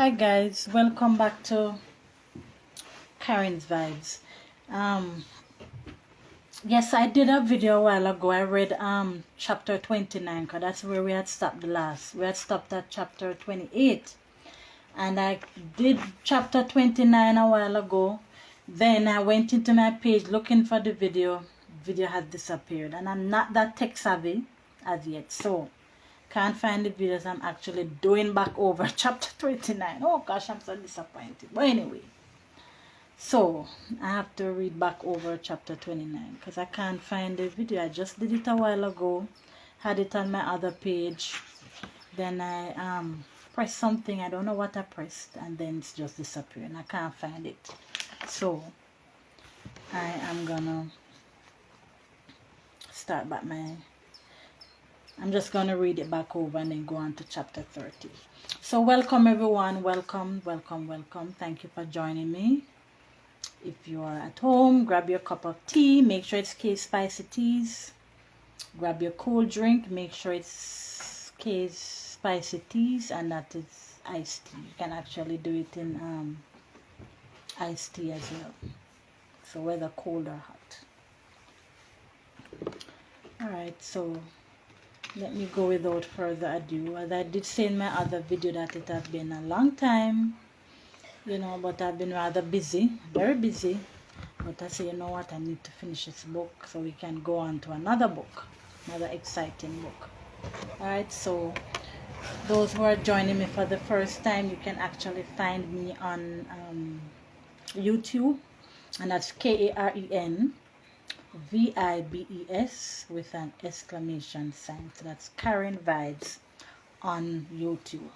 Hi guys, welcome back to Karen's Vibes. Yes, I did a video a while ago. I read chapter 29 because that's where we had stopped the last. We had stopped at chapter 28. And I did chapter 29 a while ago. Then I went into my page looking for the video. Video had disappeared and I'm not that tech savvy as yet. So can't find the videos. I'm actually doing back over chapter 29. Oh gosh, I'm so disappointed. But anyway, so I have to read back over chapter 29 because I can't find the video. I just did it a while ago, had it on my other page. Then I pressed something. I don't know what I pressed, and then it's just disappearing. I can't find it. So I am gonna start back I'm just going to read it back over and then go on to chapter 30. So welcome everyone. Welcome. Thank you for joining me. If you are at home, grab your cup of tea. Make sure it's K spicy teas. Grab your cool drink. Make sure it's K spicy teas and that is iced tea. You can actually do it in iced tea as well. So whether cold or hot. Alright, so let me go without further ado. As I did say in my other video that it has been a long time, you know, but I've been rather busy, very busy. But I say, you know what, I need to finish this book so we can go on to another book, another exciting book. Alright, so those who are joining me for the first time, you can actually find me on YouTube, and that's KarenVibes with an exclamation sign. So that's Karen Vibes on YouTube.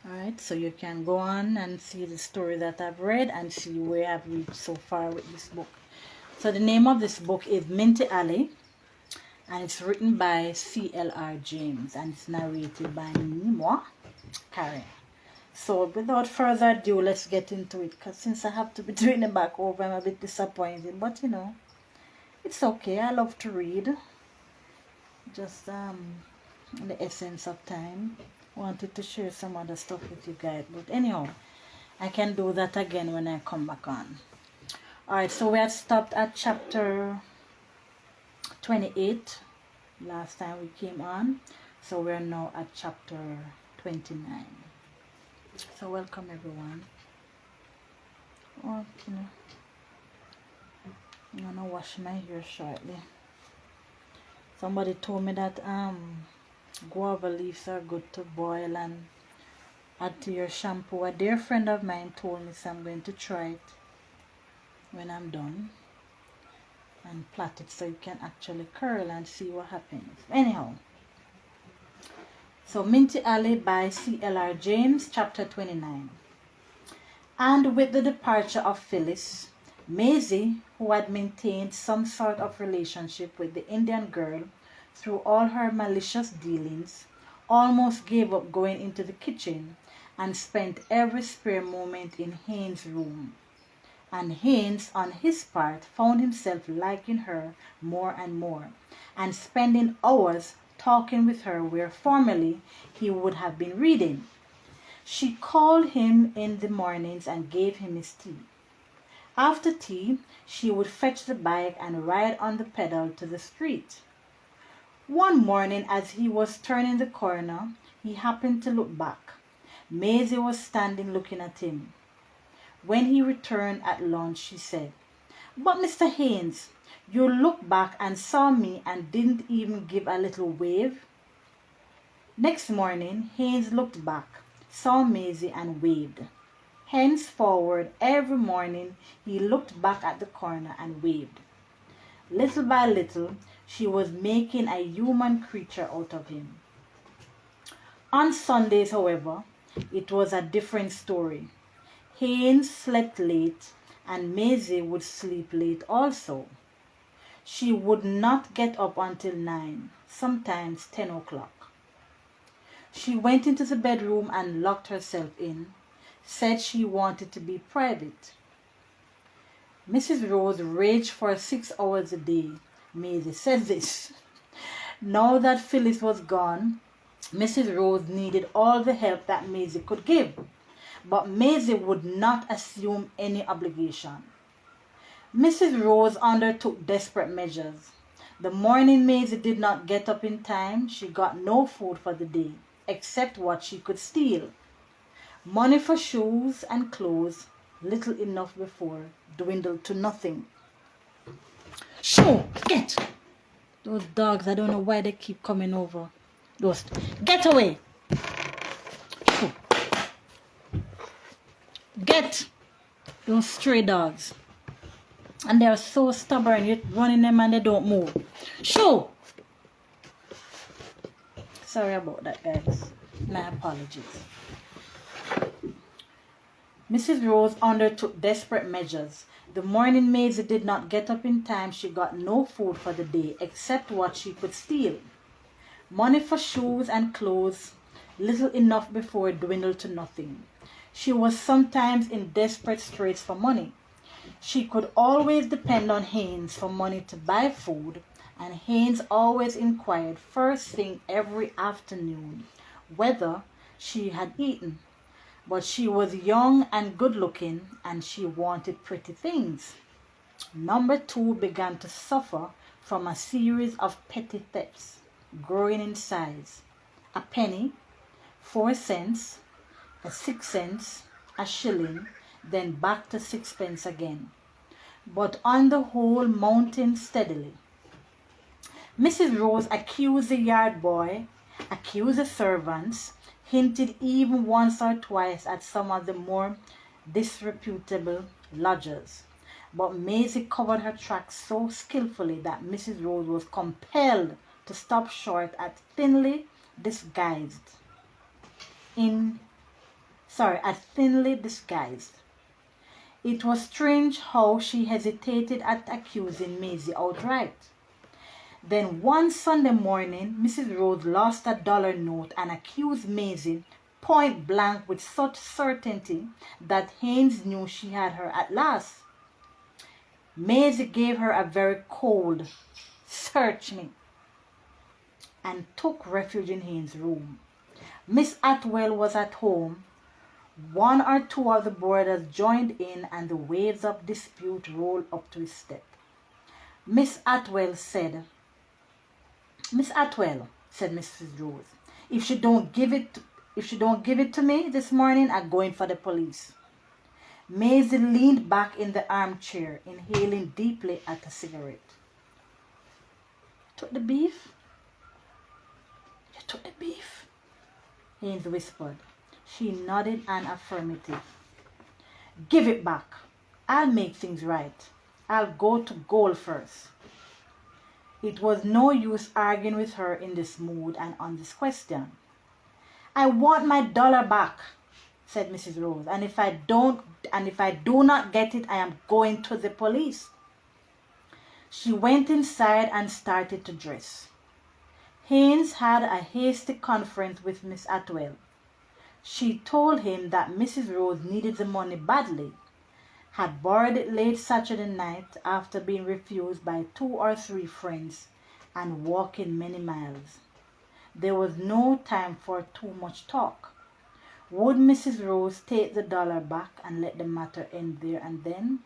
Alright, so you can go on and see the story that I've read and see where I've reached so far with this book. So the name of this book is Minty and it's written by C.L.R. James and it's narrated by me, Karen. So without further ado, let's get into it, because since I have to be doing it back over, I'm a bit disappointed, but you know, it's okay. I love to read, just in the essence of time. Wanted to share some other stuff with you guys, but anyhow, I can do that again when I come back on. Alright, so we had stopped at chapter 28 last time we came on, so we're now at chapter 29. So welcome everyone. Oh, you know, I'm gonna wash my hair shortly. Somebody told me that guava leaves are good to boil and add to your shampoo. A dear friend of mine told me, so I'm going to try it when I'm done and plait it so you can actually curl and see what happens. Anyhow, so Minty Alley by C.L.R. James, chapter 29. And with the departure of Phyllis, Maisie, who had maintained some sort of relationship with the Indian girl through all her malicious dealings, almost gave up going into the kitchen and spent every spare moment in Haynes' room. And Haynes, on his part, found himself liking her more and more, and spending hours talking with her where formerly he would have been reading. She called him in the mornings and gave him his tea. After tea, she would fetch the bike and ride on the pedal to the street. One morning, as he was turning the corner, he happened to look back. Maisie was standing looking at him. When he returned at lunch, she said, "But Mr. Haynes, you looked back and saw me and didn't even give a little wave." Next morning, Haynes looked back, saw Maisie and waved. Henceforward, every morning, he looked back at the corner and waved. Little by little, she was making a human creature out of him. On Sundays, however, it was a different story. Haynes slept late, and Maisie would sleep late also. She would not get up until 9, sometimes 10 o'clock. She went into the bedroom and locked herself in, said she wanted to be private. Mrs. Rose raged for 6 hours a day. Maisie said this. Now that Phyllis was gone, Mrs. Rose needed all the help that Maisie could give, but Maisie would not assume any obligation. Mrs. Rose undertook desperate measures. The morning Maisie did not get up in time, she got no food for the day, except what she could steal. Money for shoes and clothes, little enough before, dwindled to nothing. Shoo! Get! Those dogs, I don't know why they keep coming over. Those, get away! Shoo! Get! Those stray dogs. And they are so stubborn, you're running them and they don't move. Shoo! Sorry about that, guys. My apologies. Mrs. Rose undertook desperate measures. The morning Maisie did not get up in time, she got no food for the day except what she could steal. Money for shoes and clothes, little enough before it dwindled to nothing. She was sometimes in desperate straits for money. She could always depend on Haynes for money to buy food, and Haynes always inquired first thing every afternoon whether she had eaten. But she was young and good looking, and she wanted pretty things. Number 2 began to suffer from a series of petty thefts, growing in size. A penny, 4 cents, a 6 cents, a shilling, then back to 6 pence again. But on the whole, mounting steadily. Mrs. Rose accused the yard boy, accused the servants, hinted even once or twice at some of the more disreputable lodgers. But Maisie covered her tracks so skillfully that Mrs. Rose was compelled to stop short at thinly disguised. It was strange how she hesitated at accusing Maisie outright. Then one Sunday morning, Mrs. Rose lost a $1 note and accused Maisie point blank with such certainty that Haynes knew she had her at last. Maisie gave her a very cold, "Search me," and took refuge in Haynes' room. Miss Atwell was at home. 1 or 2 of the boarders joined in, and the waves of dispute rolled up to his step. Miss Atwell, said Mrs. Rose, if she don't give it to me this morning, I'm going for the police. Maisie leaned back in the armchair, inhaling deeply at a cigarette. Took the beef? You took the beef? Haynes whispered. She nodded an affirmative. Give it back. I'll make things right. I'll go to goal first. It was no use arguing with her in this mood and on this question. I want my $1 back, said Mrs. Rose, and if I do not get it, I am going to the police. She went inside and started to dress. Haynes had a hasty conference with Miss Atwell. She told him that Mrs. Rose needed the money badly, had borrowed it late Saturday night after being refused by 2 or 3 friends and walking many miles. There was no time for too much talk. Would Mrs. Rose take the $1 back and let the matter end there and then?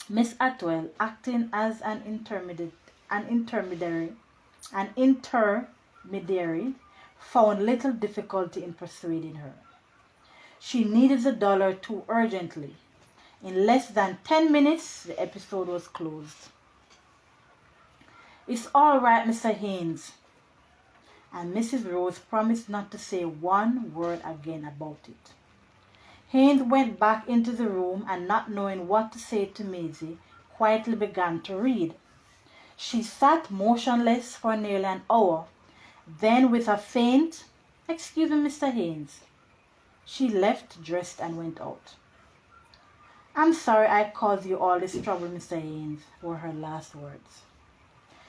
Miss Atwell, acting as an intermediary, found little difficulty in persuading her. She needed the $1 too urgently. In less than 10 minutes, the episode was closed. It's all right, Mr. Haynes. And Mrs. Rose promised not to say one word again about it. Haynes went back into the room and, not knowing what to say to Maisie, quietly began to read. She sat motionless for nearly an hour. Then, with a faint, "Excuse me, Mr. Haynes," she left, dressed, and went out. "I'm sorry I caused you all this trouble, Mr. Haynes," were her last words.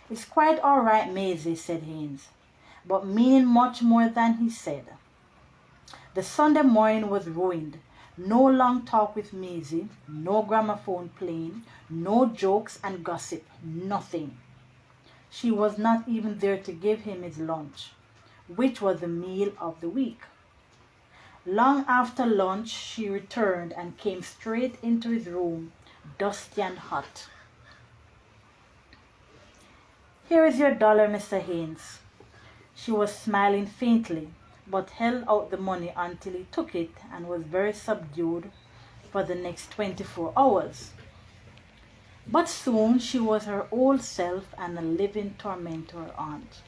"It's quite all right, Maisie," said Haynes, but meaning much more than he said. The Sunday morning was ruined. No long talk with Maisie, no gramophone playing, no jokes and gossip, nothing. She was not even there to give him his lunch. which was the meal of the week. Long after lunch, she returned and came straight into his room, dusty and hot. "Here is your dollar, Mr. Haynes." She was smiling faintly, but held out the money until he took it and was very subdued for the next 24 hours. But soon she was her old self and a living torment to her aunt.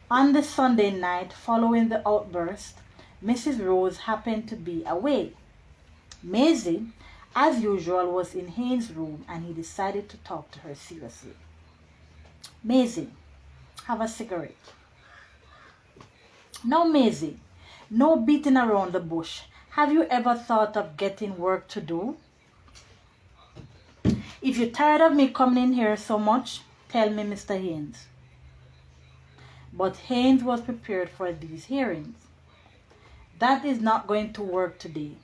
On the Sunday night following the outburst, Mrs. Rose happened to be away. Maisie, as usual, was in Haynes' room, and he decided to talk to her seriously. "Maisie, have a cigarette." "No, Maisie, no beating around the bush. Have you ever thought of getting work to do? If you're tired of me coming in here so much, tell me, Mr. Haynes." But Haynes was prepared for these hearings. "That is not going to work today.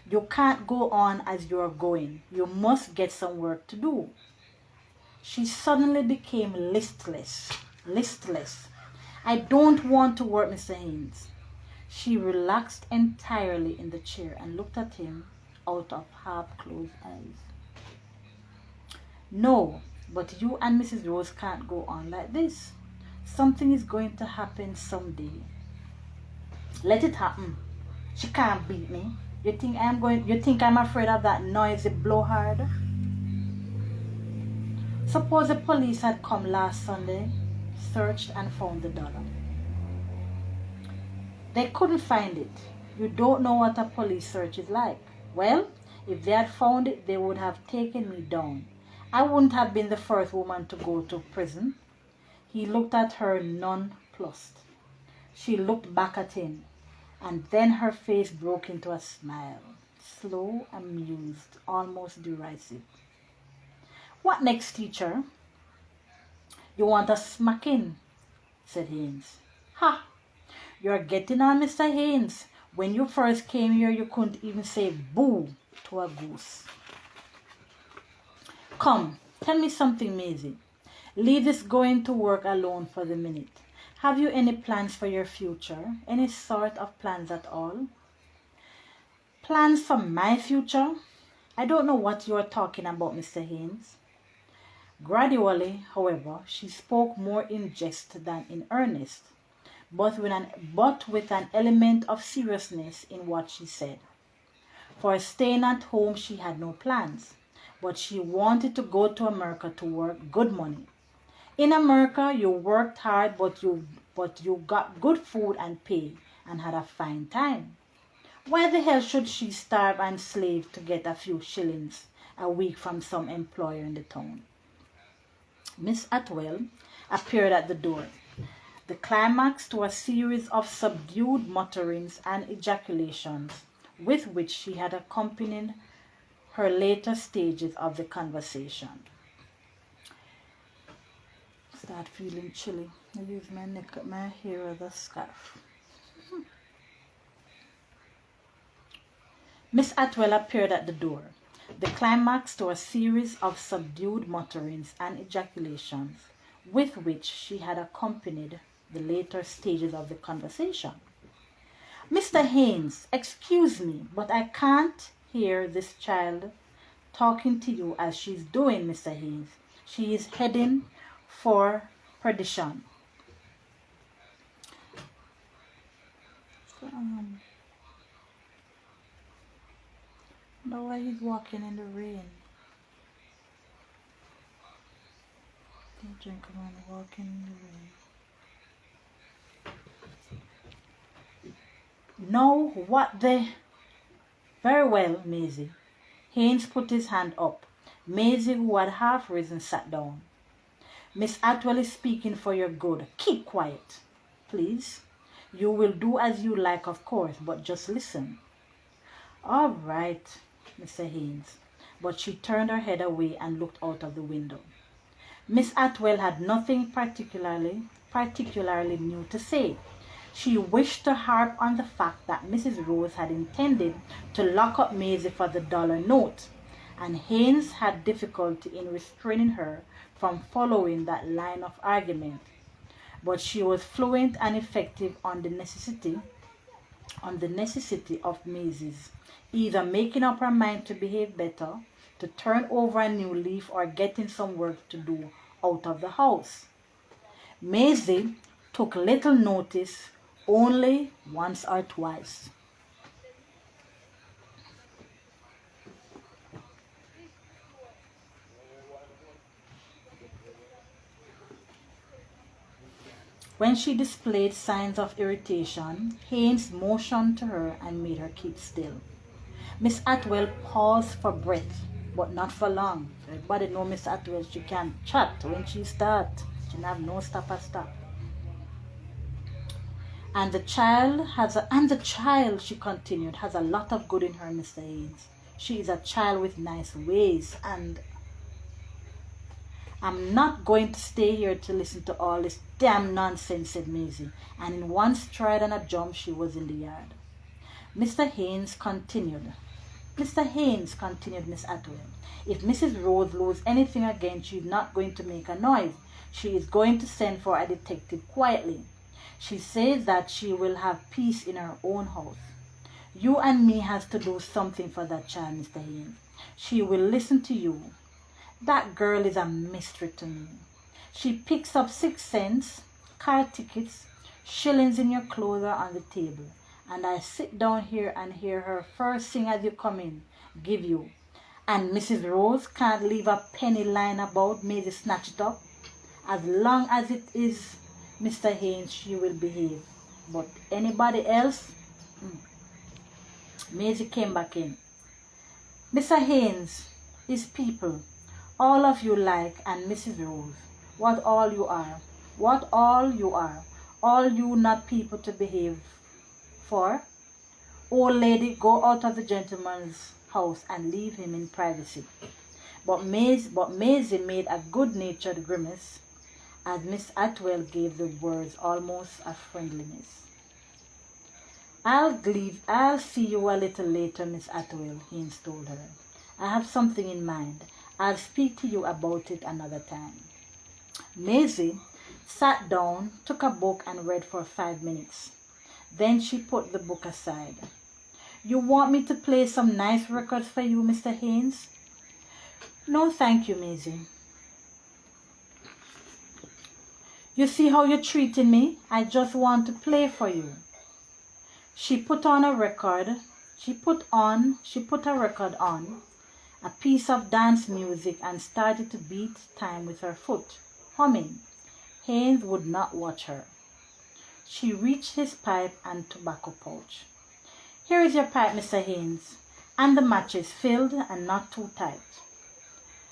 You can't go on as you are going. You must get some work to do." She suddenly became listless. "I don't want to work, Mr. Haynes." She relaxed entirely in the chair and looked at him out of half-closed eyes. "No, but you and Mrs. Rose can't go on like this. Something is going to happen someday." "Let it happen. She can't beat me. You think I'm afraid of that noisy blowhard? Suppose the police had come last Sunday, searched and found the dollar." "They couldn't find it. You don't know what a police search is like." "Well, if they had found it, they would have taken me down. I wouldn't have been the first woman to go to prison." He looked at her nonplussed. She looked back at him, and then her face broke into a smile, slow, amused, almost derisive. "What next, teacher?" "You want a smacking," said Haynes. "Ha! You're getting on, Mr. Haynes. When you first came here, you couldn't even say boo to a goose." "Come, tell me something, Maisie. Leave this going to work alone for the minute. Have you any plans for your future? Any sort of plans at all?" "Plans for my future? I don't know what you are talking about, Mr. Haynes." Gradually, however, she spoke more in jest than in earnest, but with an element of seriousness in what she said. For staying at home, she had no plans, but she wanted to go to America to work good money. In America, you worked hard, but you got good food and pay and had a fine time. Why the hell should she starve and slave to get a few shillings a week from some employer in the town? Miss Atwell appeared at the door, the climax to a series of subdued mutterings and ejaculations with which she had accompanied her later stages of the conversation. Start feeling chilly. I use my hair as a scarf. Miss Atwell appeared at the door, the climax to a series of subdued mutterings and ejaculations with which she had accompanied the later stages of the conversation. "Mr. Haynes, excuse me, but I can't hear this child talking to you as she's doing, Mr. Haynes. She is heading for perdition." No, why he's walking in the rain. Don't drink around walking in the rain. "No, what the—" "Very well, Maisie." Haynes put his hand up. Maisie, who had half risen, sat down. "Miss Atwell is speaking for your good. Keep quiet, please. You will do as you like, of course, but just listen." "All right, Mr. Haynes." But she turned her head away and looked out of the window. Miss Atwell had nothing particularly new to say. She wished to harp on the fact that Mrs. Rose had intended to lock up Maisie for the dollar note, and Haynes had difficulty in restraining her from following that line of argument. but she was fluent and effective on the necessity of Maisie's either making up her mind to behave better, to turn over a new leaf, or getting some work to do out of the house. Maisie took little notice, only once or twice. When she displayed signs of irritation, Haynes motioned to her and made her keep still. Miss Atwell paused for breath, but not for long. Everybody know Miss Atwell, she can't chat when she start. She have no stop. And the child, she continued, has a lot of good in her, Mr. Haynes. She is a child with nice ways, and I'm not going to stay here to listen to all this damn nonsense, said Maisie, and in one stride and a jump she was in the yard. Mr. Haynes continued, Miss Atwell, if Mrs. Rose loses anything again, she's not going to make a noise. She is going to send for a detective quietly. She says that she will have peace in her own house. You and me has to do something for that child, Mr. Haynes. She will listen to you. That girl is a mystery to me. She picks up 6 cents, car tickets, shillings in your clothes or on the table, and I sit down here and hear her first thing as you come in, give you. And Mrs. Rose can't leave a penny lying about, Maisie snatch it up. As long as it is Mr. Haynes, she will behave. But anybody else? Maisie came back in. Mr. Haynes, his people, all of you like, and Mrs. Rose, what all you are, all you not people to behave for. Old lady, go out of the gentleman's house and leave him in privacy. But Maisie made a good-natured grimace as Miss Atwell gave the words almost a friendliness. I'll see you a little later, Miss Atwell, Haynes told her. I have something in mind. I'll speak to you about it another time. Maisie sat down, took a book and read for 5 minutes. Then she put the book aside. You want me to play some nice records for you, Mr. Haynes? No, thank you, Maisie. You see how you're treating me? I just want to play for you. She put a record on, a piece of dance music, and started to beat time with her foot, humming. Haynes would not watch her. She reached his pipe and tobacco pouch. Here is your pipe, Mr. Haynes, and the matches filled and not too tight.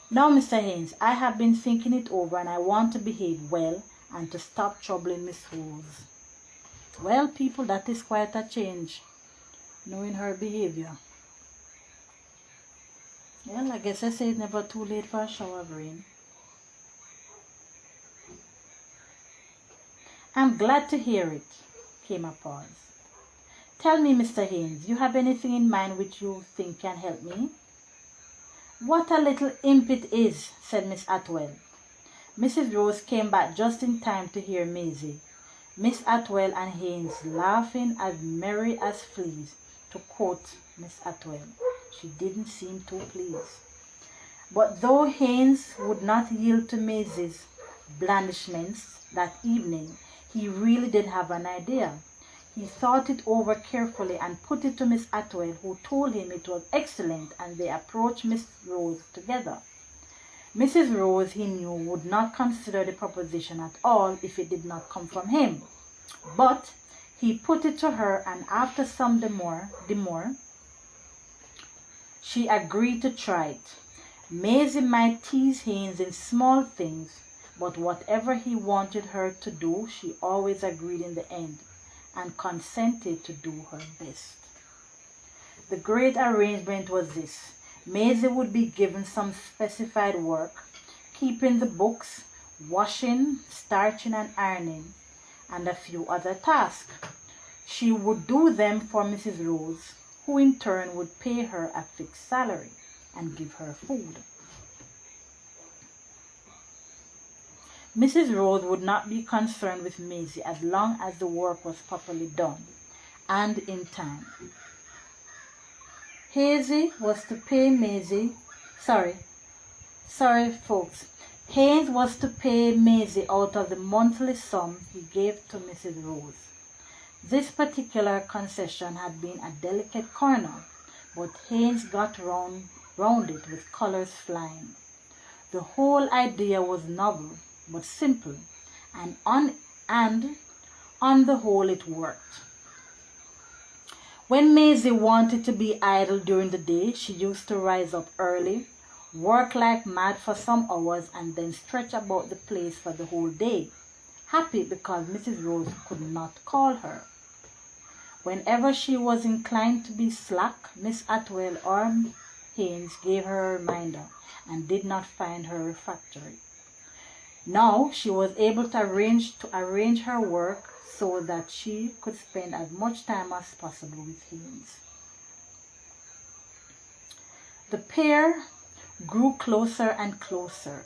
Now, Mr. Haynes, I have been thinking it over and I want to behave well and to stop troubling Miss Rose. Well, people, that is quite a change, knowing her behavior. Well, I guess I say it's never too late for a shower brain. I'm glad to hear it, came a pause. Tell me, Mr. Haynes, you have anything in mind which you think can help me? What a little imp it is, said Miss Atwell. Mrs. Rose came back just in time to hear Maisie, Miss Atwell and Haynes laughing as merry as fleas. To quote Miss Atwell, she didn't seem too pleased. But though Haynes would not yield to Maisie's blandishments that evening, he really did have an idea. He thought it over carefully and put it to Miss Atwell, who told him it was excellent, and they approached Miss Rose together. Mrs. Rose, he knew, would not consider the proposition at all if it did not come from him. But he put it to her, and after some demur, she agreed to try it. Maisie might tease Haynes in small things, but whatever he wanted her to do, she always agreed in the end, and consented to do her best. The great arrangement was this. Maisie would be given some specified work, keeping the books, washing, starching and ironing, and a few other tasks. She would do them for Mrs. Rose, who in turn would pay her a fixed salary and give her food. Mrs. Rose would not be concerned with Maisie as long as the work was properly done and in time. Hazy was to pay Maisie, sorry folks, Haynes was to pay Maisie out of the monthly sum he gave to Mrs. Rose. This particular concession had been a delicate corner, but Haynes got round it with colors flying. The whole idea was novel, but simple, and on the whole it worked. When Maisie wanted to be idle during the day, she used to rise up early, work like mad for some hours, and then stretch about the place for the whole day, happy because Mrs. Rose could not call her. Whenever she was inclined to be slack, Miss Atwell or Haynes gave her a reminder and did not find her refractory. Now she was able to arrange her work so that she could spend as much time as possible with Haynes. The pair grew closer and closer.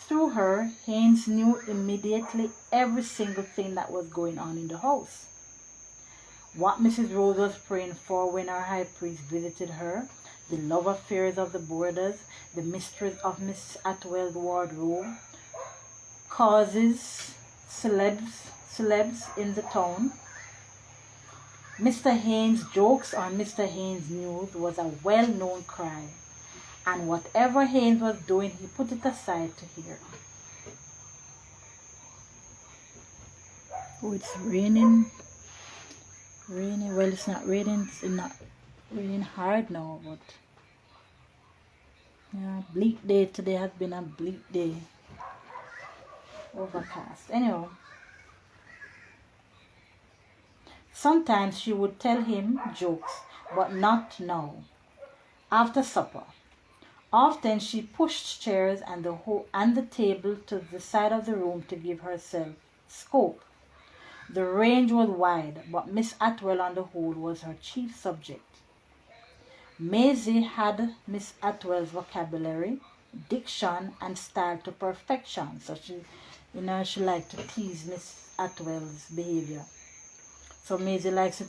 Through her, Haynes knew immediately every single thing that was going on in the house. What Mrs. Rose was praying for when our high priest visited her, the love affairs of the boarders, the mysteries of Miss Atwell's wardrobe, causes, celebs in the town. Mr. Haynes' jokes or Mr. Haynes' news was a well-known cry, and whatever Haynes was doing, he put it aside to hear. Oh, it's raining. Well, it's not raining. It's not raining hard now, but yeah, bleak day today has been a bleak day. Overcast. Anyhow, sometimes she would tell him jokes, but not now. After supper, often she pushed chairs and the table to the side of the room to give herself scope. The range was wide, but Miss Atwell on the whole was her chief subject. Maisie had Miss Atwell's vocabulary, diction, and style to perfection, so she liked to tease Miss Atwell's behavior. So Maisie likes to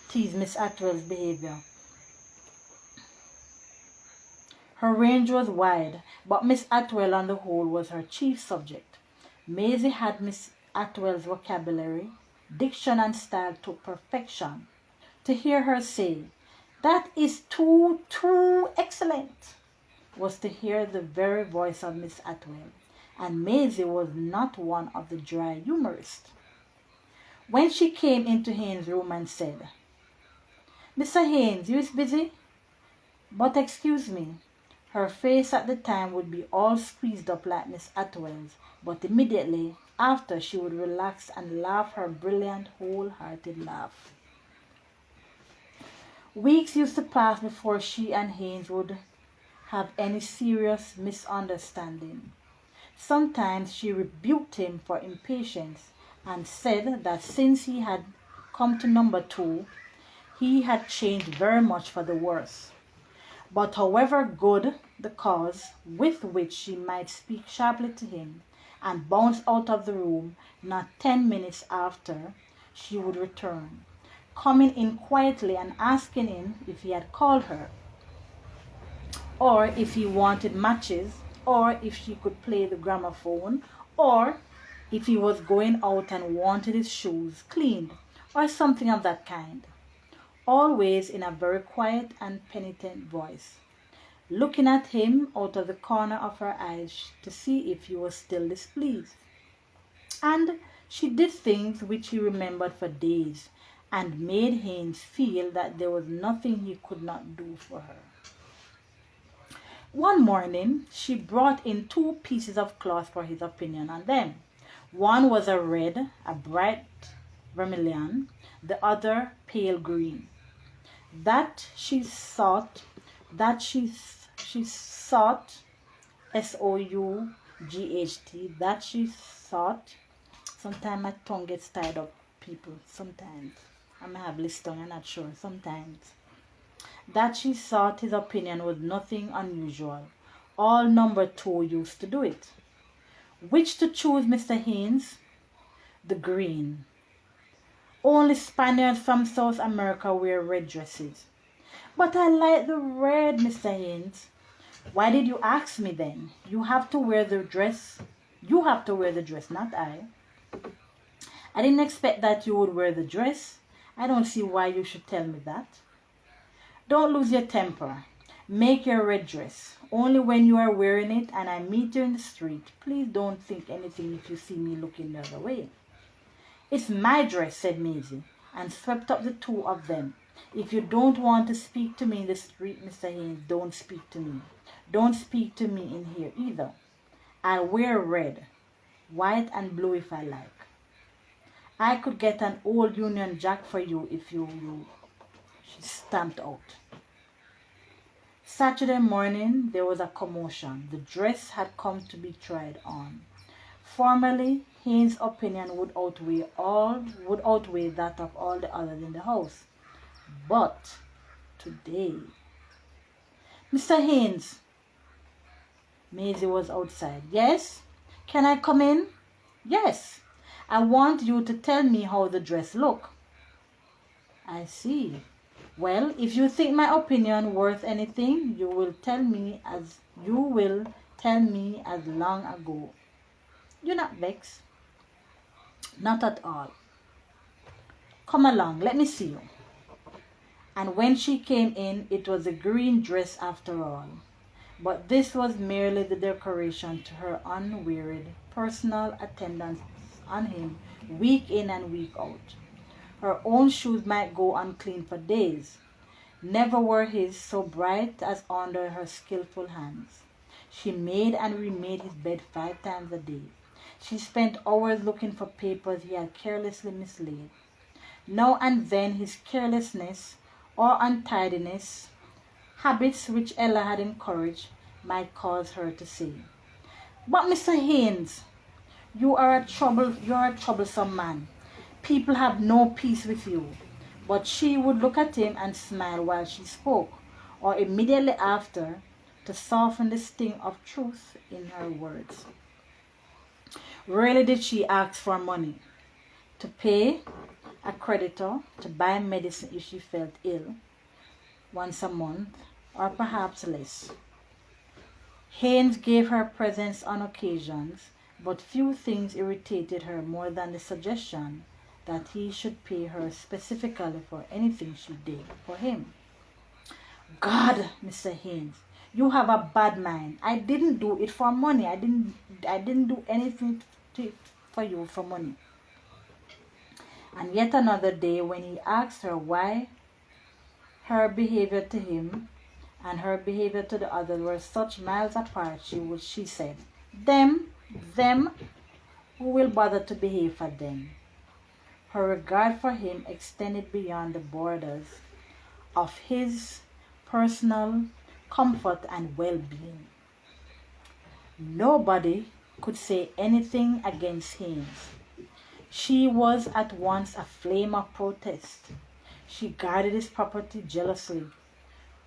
tease Miss Atwell's behavior. Her range was wide, but Miss Atwell on the whole was her chief subject. Maisie had Miss Atwell's vocabulary, diction, and style to perfection. To hear her say, "That is too excellent," was to hear the very voice of Miss Atwell, and Maisie was not one of the dry humorists. When she came into Haynes' room and said, "Mr. Haynes, you is busy? But excuse me," her face at the time would be all squeezed up like Miss Atwell's, but immediately after she would relax and laugh her brilliant, whole-hearted laugh. Weeks used to pass before she and Haynes would have any serious misunderstanding. Sometimes she rebuked him for impatience and said that since he had come to number 2, he had changed very much for the worse. But however good the cause with which she might speak sharply to him and bounce out of the room, not 10 minutes after she would return, coming in quietly and asking him if he had called her, or if he wanted matches, or if she could play the gramophone, or if he was going out and wanted his shoes cleaned, or something of that kind. Always in a very quiet and penitent voice, looking at him out of the corner of her eyes to see if he was still displeased. And she did things which he remembered for days, and made Haynes feel that there was nothing he could not do for her. One morning, she brought in 2 pieces of cloth for his opinion on them. One was a bright vermilion, the other pale green. That she sought, S-O-U-G-H-T, that she thought, sometimes my tongue gets tied up, people, sometimes. I may have list tongue, I'm not sure, sometimes. That she thought his opinion was nothing unusual. All number 2 used to do it. Which to choose, Mr. Haynes? The green. Only Spaniards from South America wear red dresses. But I like the red, Mr. Haynes. Why did you ask me then? You have to wear the dress. You have to wear the dress, not I. I didn't expect that you would wear the dress. I don't see why you should tell me that. Don't lose your temper. Make your red dress. Only when you are wearing it and I meet you in the street, please don't think anything if you see me looking the other way. It's my dress, said Maisie, and swept up the two of them. If you don't want to speak to me in the street, Mr. Haynes, don't speak to me. Don't speak to me in here either. I wear red, white and blue if I like. I could get an old Union Jack for you if you. She stamped out. Saturday morning, there was a commotion. The dress had come to be tried on. Formerly, Haynes' opinion would outweigh that of all the others in the house. But today, Mr. Haynes, Maisie was outside. Yes? Can I come in? Yes. I want you to tell me how the dress look. I see. Well, if you think my opinion worth anything, you will tell me as long ago. You're not vexed? Not at all. Come along, let me see you. And when she came in, it was a green dress after all. But this was merely the decoration to her unwearied personal attendance on him week in and week out. Her own shoes might go unclean for days. Never were his so bright as under her skillful hands. She made and remade his bed 5 times a day. She spent hours looking for papers he had carelessly mislaid. Now and then his carelessness or untidiness, habits which Ella had encouraged, might cause her to say, "But Mr. Haynes, you're a troublesome man. People have no peace with you." But she would look at him and smile while she spoke, or immediately after, to soften the sting of truth in her words. Rarely did she ask for money, to pay a creditor, to buy medicine if she felt ill, once a month, or perhaps less. Haynes gave her presents on occasions, but few things irritated her more than the suggestion that he should pay her specifically for anything she did for him. God, Mr. Haynes, you have a bad mind. I didn't do it for money. I didn't do anything for you for money. And yet another day, when he asked her why her behavior to him and her behavior to the others were such miles apart, she said, them, who will bother to behave for them? Her regard for him extended beyond the borders of his personal comfort and well-being. Nobody could say anything against Haynes. She was at once a flame of protest. She guarded his property jealously,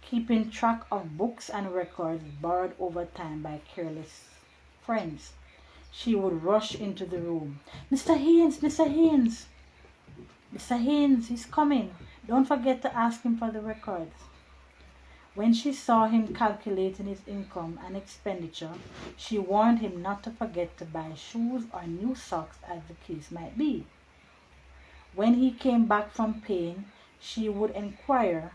keeping track of books and records borrowed over time by careless friends. She would rush into the room. Mr. Haynes, Mr. Haynes. Mr. Haynes, he's coming. Don't forget to ask him for the records. When she saw him calculating his income and expenditure, she warned him not to forget to buy shoes or new socks as the case might be. When he came back from paying, she would inquire,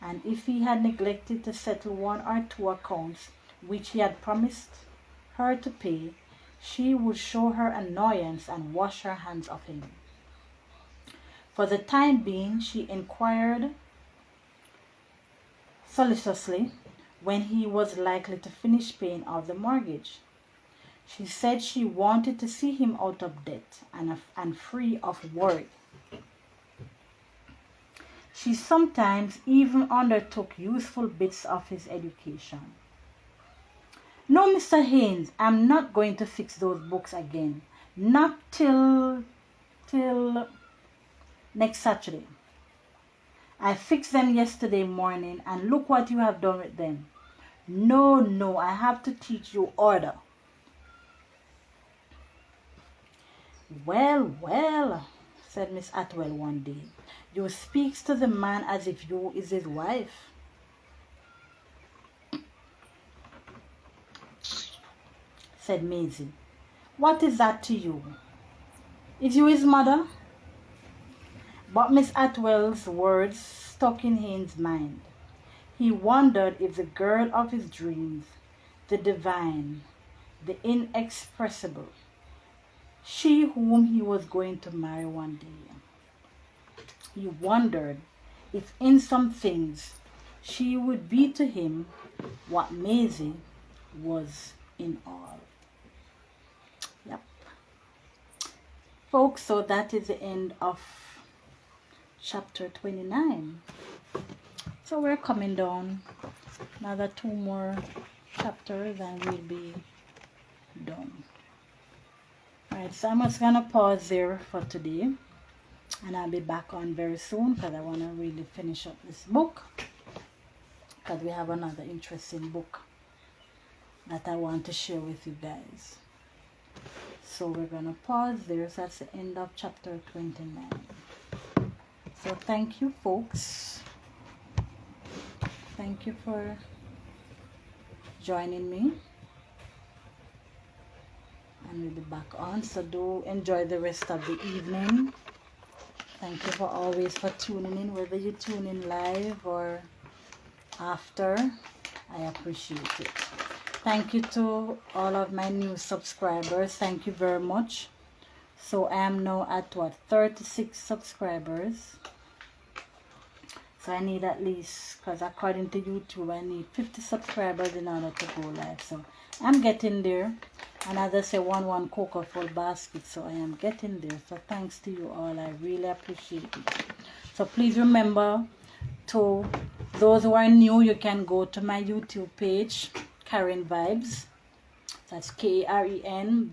and if he had neglected to settle 1 or 2 accounts which he had promised her to pay, she would show her annoyance and wash her hands of him. For the time being, she inquired solicitously when he was likely to finish paying off the mortgage. She said she wanted to see him out of debt and free of worry. She sometimes even undertook useful bits of his education. "No, Mr. Haynes, I'm not going to fix those books again. Not till next Saturday. I fixed them yesterday morning, and look what you have done with them. No, I have to teach you order." Well, well, said Miss Atwell one day. You speaks to the man as if you is his wife. Said Maisie. What is that to you? Is you his mother? But Miss Atwell's words stuck in Haynes' mind. He wondered if the girl of his dreams, the divine, the inexpressible, she whom he was going to marry one day. He wondered if in some things she would be to him what Maisie was in all. Yep. Folks, so that is the end of chapter 29. So we're coming down another 2 more chapters and we'll be done. Alright, so I'm just gonna pause there for today and I'll be back on very soon because I want to really finish up this book, because we have another interesting book that I want to share with you guys. So we're gonna pause there. So that's the end of chapter 29. So thank you, folks. Thank you for joining me. And we'll be back on. So do enjoy the rest of the evening. Thank you for always for tuning in, whether you tune in live or after. I appreciate it. Thank you to all of my new subscribers. Thank you very much. So I am now at 36 subscribers. So I need at least, because according to YouTube, I need 50 subscribers in order to go live. So I'm getting there. And as I say, one cocoa full basket. So I am getting there. So thanks to you all. I really appreciate it. So please remember, to those who are new, you can go to my YouTube page, Karen Vibes. That's KarenVibes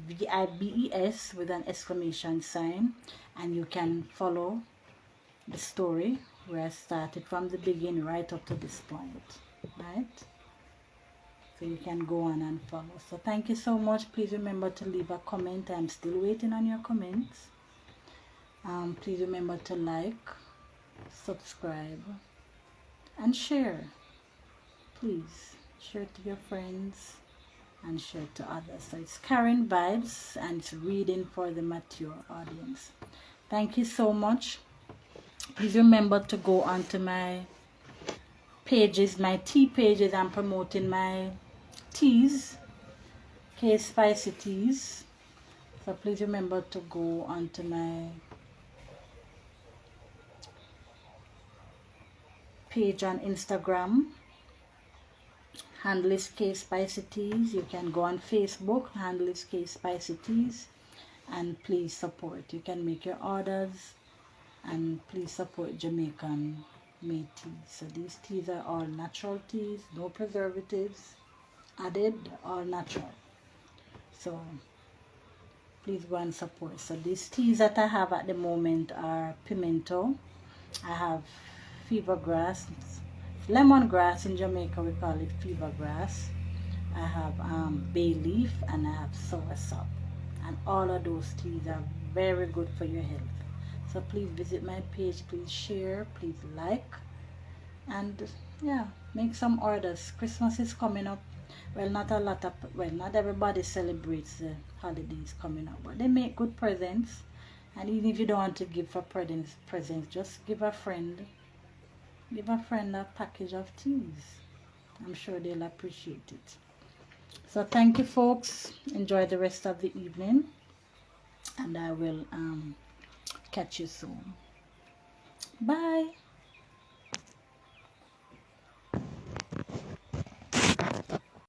with an exclamation sign. And you can follow the story where I started from the beginning right up to this point. Right? So you can go on and follow. So thank you so much. Please remember to leave a comment. I'm still waiting on your comments. Please remember to like, subscribe, and share. Please share to your friends and share to others. So it's Karen Vibes and it's reading for the mature audience. Thank you so much. Please remember to go onto my pages, my tea pages. I'm promoting my teas, Spicy Teas. So please remember to go onto my page on Instagram. Handle is Spicy Teas. You can go on Facebook, handle is Spicy Teas, and please support. You can make your orders and please support Jamaican made teas. So these teas are all natural teas, no preservatives added, all natural. So please go and support. So these teas that I have at the moment are pimento. I have fever grass, lemongrass. In Jamaica we call it fever grass. I have bay leaf and I have soursop, and all of those teas are very good for your health. So please visit my page, please share, please like, and yeah, make some orders. Christmas is coming up. Well, not everybody celebrates the holidays coming up, but they make good presents. And even if you don't want to give for presents, just give a friend a package of teas. I'm sure they'll appreciate it. So thank you, folks. Enjoy the rest of the evening, and I will catch you soon. Bye.